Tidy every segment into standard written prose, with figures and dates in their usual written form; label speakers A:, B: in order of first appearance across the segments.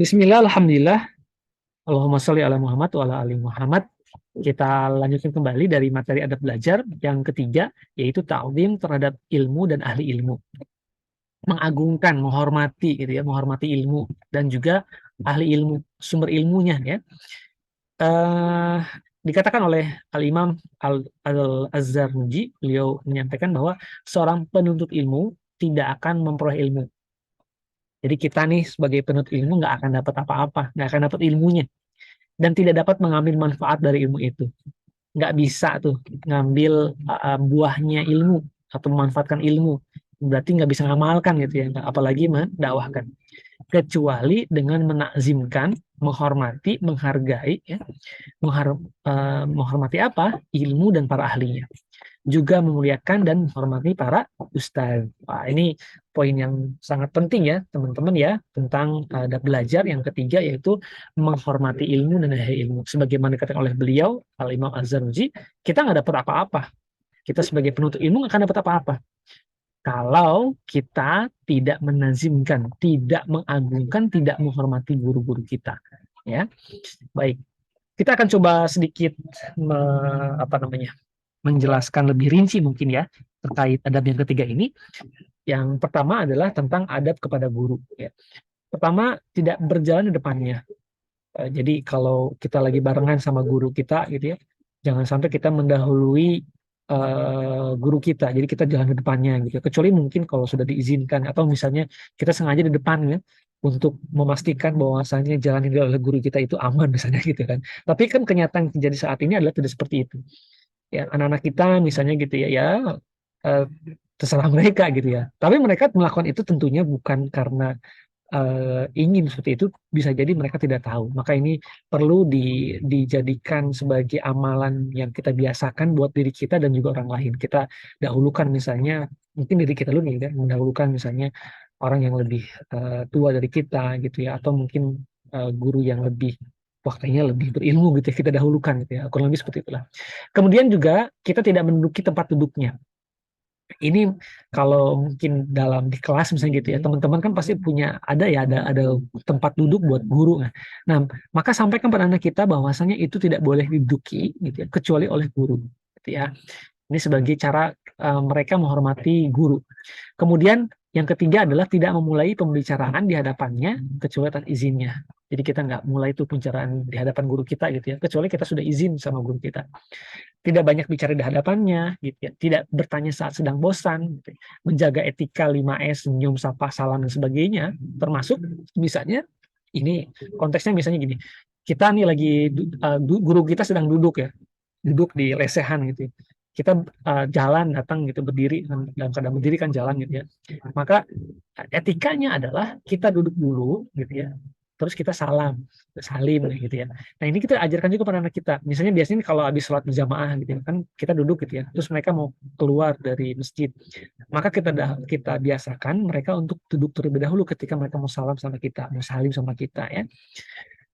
A: Bismillah, alhamdulillah, Allahumma sholli ala Muhammad wa ala ali Muhammad. Kita lanjutkan kembali dari materi adab belajar yang ketiga, yaitu ta'zim terhadap ilmu dan ahli ilmu. Mengagungkan, menghormati gitu ya, menghormati ilmu dan juga ahli ilmu, sumber ilmunya ya. Eh, Dikatakan oleh Al-Imam Al-Azzarnuji, beliau menyampaikan bahwa seorang penuntut ilmu tidak akan memperoleh ilmu. Jadi kita nih sebagai penuntut ilmu nggak akan dapat apa-apa, nggak akan dapat ilmunya dan tidak dapat mengambil manfaat dari ilmu itu. Nggak bisa tuh ngambil buahnya ilmu atau memanfaatkan ilmu. Berarti nggak bisa ngamalkan gitu ya, apalagi mendakwahkan. Kecuali dengan menakzimkan, menghormati, menghargai, ya, menghormati apa? Ilmu dan para ahlinya, juga memuliakan dan menghormati para ustadz. Wah, ini poin yang sangat penting ya, teman-teman ya, tentang adab belajar yang ketiga, yaitu menghormati ilmu dan ahli ilmu. Sebagaimana dikatakan oleh beliau, Al-Imam Az-Zarnuji, kita nggak dapat apa-apa. Kita sebagai penuntut ilmu nggak akan dapat apa-apa. Kalau kita tidak menazimkan, tidak mengagungkan, tidak menghormati guru-guru kita. Ya, baik. Kita akan coba sedikit apa namanya, menjelaskan lebih rinci mungkin ya terkait adab yang ketiga ini. Yang pertama adalah tentang adab kepada guru. Ya. Pertama, tidak berjalan di depannya. Jadi kalau kita lagi barengan sama guru kita gitu ya, jangan sampai kita mendahului guru kita. Jadi kita jalan di depannya gitu. Kecuali mungkin kalau sudah diizinkan atau misalnya kita sengaja di depan ya untuk memastikan bahwasanya jalan yang oleh guru kita itu aman misalnya gitu kan. Tapi kan kenyataan yang terjadi saat ini adalah tidak seperti itu. Ya, anak-anak kita misalnya gitu ya, ya eh, terserah mereka gitu ya. Tapi mereka melakukan itu tentunya bukan karena ingin seperti itu, bisa jadi mereka tidak tahu. Maka ini perlu dijadikan sebagai amalan yang kita biasakan buat diri kita dan juga orang lain. Kita dahulukan misalnya, mungkin diri kita dulu nih, kan, mendahulukan misalnya orang yang lebih tua dari kita gitu ya, atau mungkin guru yang lebih waktunya lebih berilmu gitu ya, kita dahulukan gitu ya, kurang lebih seperti itulah. Kemudian juga kita tidak menduduki tempat duduknya. Ini kalau mungkin dalam di kelas misalnya gitu ya, teman-teman kan pasti punya ada tempat duduk buat guru. Nah, maka sampaikan pada anak kita bahwasanya itu tidak boleh diduduki gitu ya, kecuali oleh guru gitu ya. Ini sebagai cara mereka menghormati guru. Kemudian yang ketiga adalah tidak memulai pembicaraan di hadapannya kecuali atas izinnya. Jadi kita nggak mulai itu pembicaraan di hadapan guru kita gitu ya, kecuali kita sudah izin sama guru kita. Tidak banyak bicara di hadapannya, gitu ya. Tidak bertanya saat sedang bosan, gitu ya. Menjaga etika 5S, senyum, sapa, salam dan sebagainya, termasuk misalnya ini konteksnya misalnya gini, kita nih lagi guru kita sedang duduk ya, duduk di lesehan gitu ya. Kita jalan datang gitu berdiri dalam keadaan berdiri kan jalan gitu ya, maka etikanya adalah kita duduk dulu gitu ya, terus kita salim gitu ya. Nah ini kita ajarkan juga pada anak kita, misalnya biasanya kalau habis sholat berjamaah gitu ya, kan kita duduk gitu ya, terus mereka mau keluar dari masjid, maka kita biasakan mereka untuk duduk terlebih dahulu ketika mereka mau salam sama kita, mau salim sama kita ya.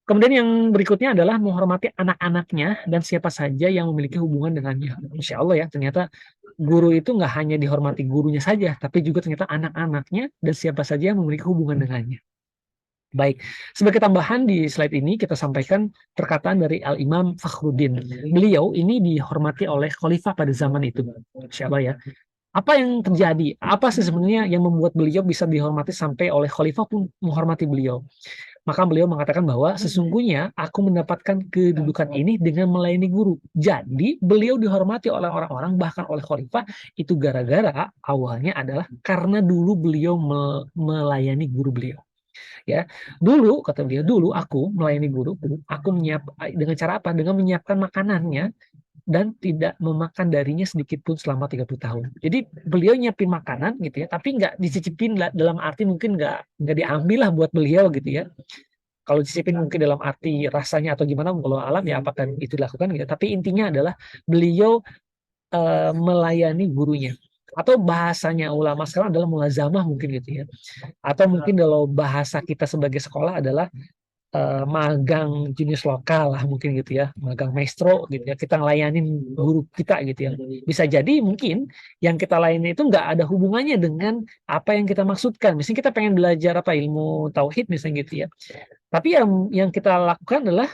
A: Kemudian yang berikutnya adalah menghormati anak-anaknya dan siapa saja yang memiliki hubungan dengannya. Insya Allah ya, ternyata guru itu nggak hanya dihormati gurunya saja, tapi juga ternyata anak-anaknya dan siapa saja yang memiliki hubungan dengannya. Baik, sebagai tambahan di slide ini kita sampaikan perkataan dari Al-Imam Fakhruddin. Beliau ini dihormati oleh khalifah pada zaman itu. Insya Allah ya. Apa yang terjadi? Apa sih sebenarnya yang membuat beliau bisa dihormati sampai oleh khalifah pun menghormati beliau? Maka beliau mengatakan bahwa sesungguhnya aku mendapatkan kedudukan ini dengan melayani guru. Jadi beliau dihormati oleh orang-orang bahkan oleh khalifah itu gara-gara awalnya adalah karena dulu beliau melayani guru beliau. Ya, dulu kata beliau, dulu aku melayani guruku, aku dengan cara apa? Dengan menyiapkan makanannya dan tidak memakan darinya sedikit pun selama 30 tahun. Jadi beliau nyiapin makanan gitu ya, tapi nggak dicicipin dalam arti mungkin nggak diambil lah buat beliau gitu ya. Kalau dicicipin mungkin dalam arti rasanya atau gimana, kalau alam ya apakah itu dilakukan gitu. Tapi intinya adalah beliau melayani gurunya. Atau bahasanya ulama sekarang adalah mulazamah mungkin gitu ya. Atau mungkin kalau bahasa kita sebagai sekolah adalah magang jenis lokal lah mungkin gitu ya, magang maestro gitu ya, kita ngelayanin guru kita gitu ya. Bisa jadi mungkin yang kita layani itu nggak ada hubungannya dengan apa yang kita maksudkan. Misalnya kita pengen belajar apa ilmu tauhid misalnya gitu ya. Tapi yang kita lakukan adalah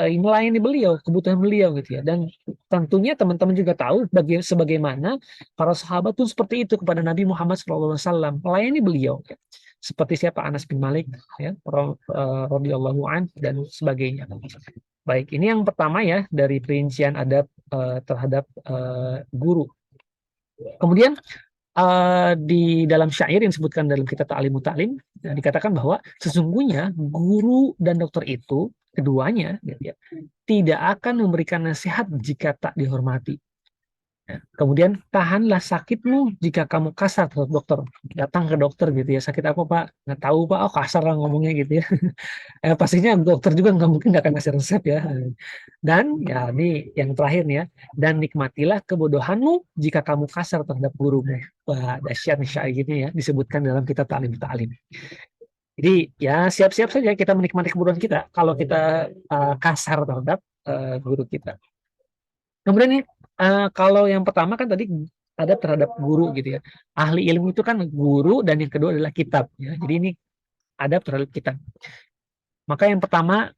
A: melayani beliau, kebutuhan beliau gitu ya. Dan tentunya teman-teman juga tahu sebagaimana para sahabat tuh seperti itu kepada Nabi Muhammad SAW, melayani beliau. Ya. Seperti siapa Anas bin Malik, ya, radhiyallahu an dan sebagainya. Baik, ini yang pertama ya dari perincian adab terhadap guru. Kemudian di dalam syair yang disebutkan dalam kitab Ta'limut Ta'lim dikatakan bahwa sesungguhnya guru dan dokter itu keduanya gitu ya, tidak akan memberikan nasihat jika tak dihormati. Ya. Kemudian tahanlah sakitmu jika kamu kasar terhadap dokter. Datang ke dokter gitu ya, sakit apa Pak? Nggak tahu Pak, oh kasar lah ngomongnya gitu ya. Pastinya dokter juga nggak mungkin nggak akan kasih resep ya. Dan ya ini yang terakhir nih ya, dan nikmatilah kebodohanmu jika kamu kasar terhadap gurumu. Wah, dahsyat nih syairnya ya, disebutkan dalam kitab Ta'lim Ta'lim. Jadi ya siap-siap saja kita menikmati kebodohan kita kalau kita kasar terhadap guru kita. Kemudian nih kalau yang pertama kan tadi ada terhadap guru gitu ya. Ahli ilmu itu kan guru dan yang kedua adalah kitab ya. Jadi ini ada terhadap kitab. Maka yang pertama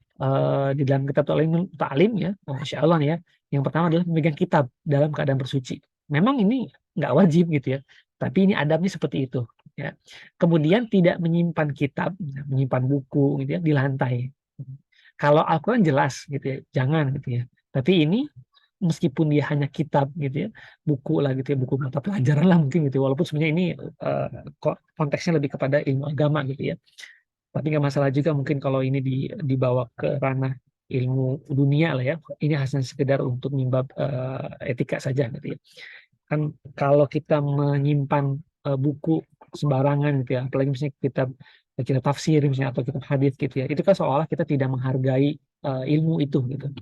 A: di dalam kitab Ta'lim ya, Masya Allah nih ya. Yang pertama adalah memegang kitab dalam keadaan bersuci. Memang ini nggak wajib gitu ya, tapi ini adabnya seperti itu. Ya. Kemudian tidak menyimpan kitab, menyimpan buku gitu ya di lantai. Kalau Al-Quran jelas gitu ya, jangan gitu ya. Tapi ini meskipun dia hanya kitab gitu ya, buku lah gitu ya, buku mata pelajaran lah mungkin gitu. Walaupun sebenarnya ini konteksnya lebih kepada ilmu agama gitu ya. Tapi nggak masalah juga mungkin kalau ini dibawa ke ranah ilmu dunia lah ya. Ini hanya sekedar untuk nimbab etika saja gitu ya. Kan kalau kita menyimpan buku sembarangan gitu ya, apalagi misalnya kita tafsir misalnya atau kitab hadis gitu ya, itu kan seolah kita tidak menghargai ilmu itu gitu.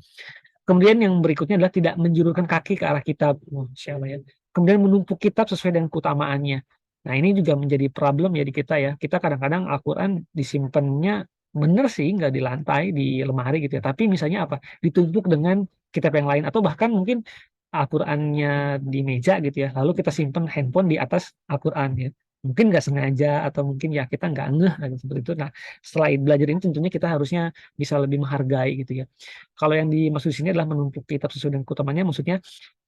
A: Kemudian yang berikutnya adalah tidak menjulurkan kaki ke arah kitab. Masya Allah ya. Kemudian menumpuk kitab sesuai dengan keutamaannya. Nah ini juga menjadi problem ya di kita ya. Kita kadang-kadang Al-Quran disimpannya benar sih, nggak di lantai, di lemari gitu ya. Tapi misalnya apa? Ditumpuk dengan kitab yang lain. Atau bahkan mungkin Al-Qurannya di meja gitu ya. Lalu kita simpan handphone di atas Al-Quran ya. Mungkin nggak sengaja atau mungkin ya kita nggak ngeh seperti itu. Nah setelah belajar ini tentunya kita harusnya bisa lebih menghargai gitu ya. Kalau yang dimaksud sini adalah menumpuk kitab sesuai dengan keutamaannya, maksudnya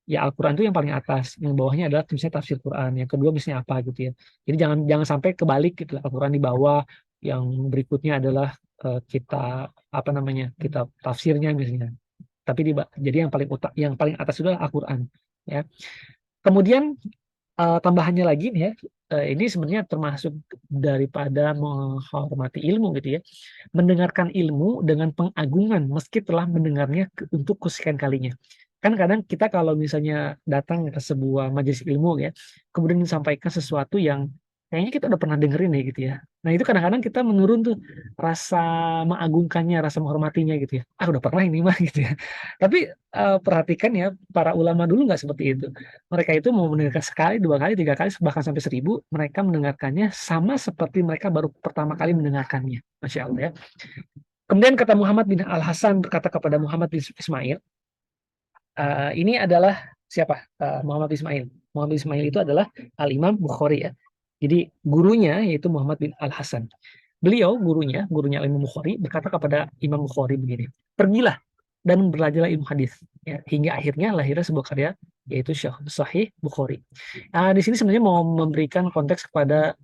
A: ya Al-Quran itu yang paling atas, yang bawahnya adalah misalnya tafsir Quran, yang kedua misalnya apa gitu ya. Jadi jangan jangan sampai kebalik gitu, Al-Quran di bawah, yang berikutnya adalah kita apa namanya kitab tafsirnya misalnya. Tapi jadi yang paling atas itu adalah Al-Quran. Ya. Kemudian tambahannya lagi nih ya, ini sebenarnya termasuk daripada menghormati ilmu gitu ya. Mendengarkan ilmu dengan pengagungan meski telah mendengarnya untuk kesekian kalinya. Kan kadang kita kalau misalnya datang ke sebuah majelis ilmu ya, kemudian disampaikan sesuatu yang kayaknya kita udah pernah dengerin ya gitu ya. Nah itu kadang-kadang kita menurun tuh rasa mengagungkannya, rasa menghormatinya gitu ya. Ah udah pernah ini mah gitu ya. Tapi perhatikan ya, para ulama dulu nggak seperti itu. Mereka itu mau mendengarkan sekali, dua kali, tiga kali, bahkan sampai 1000, mereka mendengarkannya sama seperti mereka baru pertama kali mendengarkannya. Masya Allah ya. Kemudian kata Muhammad bin Al-Hasan berkata kepada Muhammad bin Ismail, ini adalah siapa? Muhammad bin Ismail. Muhammad bin Ismail itu adalah Al-Imam Bukhari ya. Jadi gurunya yaitu Muhammad bin Al-Hasan. Beliau gurunya Imam Bukhari berkata kepada Imam Bukhari begini, pergilah dan belajarlah ilmu hadis ya, hingga akhirnya lahirnya sebuah karya yaitu Sahih Bukhari. Di sini sebenarnya mau memberikan konteks kepada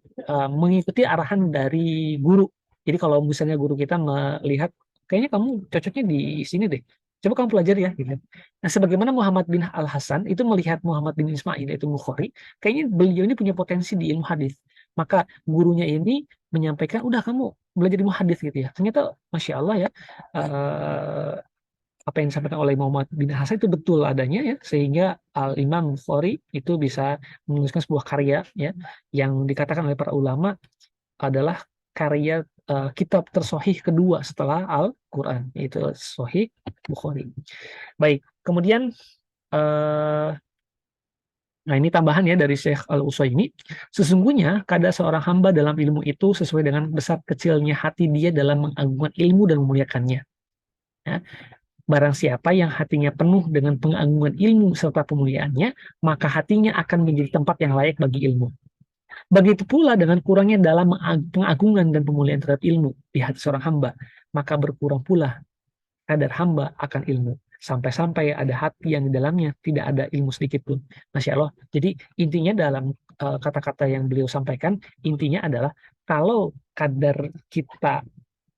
A: mengikuti arahan dari guru. Jadi kalau misalnya guru kita melihat kayaknya kamu cocoknya di sini deh. Coba kamu pelajari ya gitu. Nah, sebagaimana Muhammad bin Al Hasan itu melihat Muhammad bin Ismail yaitu Bukhari, kayaknya beliau ini punya potensi di ilmu hadis. Maka gurunya ini menyampaikan, udah kamu belajar ilmu hadis gitu ya. Ternyata Masya Allah ya, apa yang disampaikan oleh Muhammad bin Hasan itu betul adanya ya, sehingga Al Imam Bukhari itu bisa menuliskan sebuah karya ya yang dikatakan oleh para ulama adalah karya kitab tersohih kedua setelah Al-Quran, yaitu Sohih Bukhari. Baik, kemudian eh, Nah, ini tambahan ya dari Syekh Al-Utsaimin. Sesungguhnya kadar seorang hamba dalam ilmu itu sesuai dengan besar kecilnya hati dia dalam mengagungkan ilmu dan memuliakannya. Ya, barang siapa yang hatinya penuh dengan pengagungan ilmu serta pemuliaannya, maka hatinya akan menjadi tempat yang layak bagi ilmu. Begitu pula dengan kurangnya dalam pengagungan dan pemuliaan terhadap ilmu di hati seorang hamba, maka berkurang pula kadar hamba akan ilmu. Sampai-sampai ada hati yang di dalamnya tidak ada ilmu sedikit pun. Masya Allah. Jadi intinya dalam kata-kata yang beliau sampaikan, intinya adalah kalau kadar kita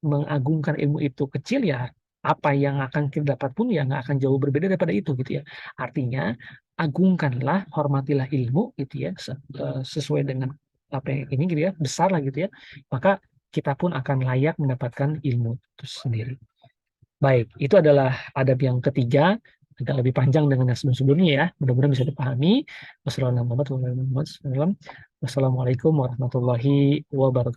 A: mengagungkan ilmu itu kecil ya, apa yang akan kita dapat pun ya nggak akan jauh berbeda daripada itu gitu ya. Artinya agungkanlah, hormatilah ilmu gitu ya, sesuai dengan apa yang ini gitu ya, besar lah gitu ya. Maka kita pun akan layak mendapatkan ilmu itu sendiri. Baik, itu adalah adab yang ketiga, agak lebih panjang dengan yang sebelum-sebelumnya ya. Mudah-mudahan bisa dipahami. Wassalamualaikum warahmatullahi wabarakatuh.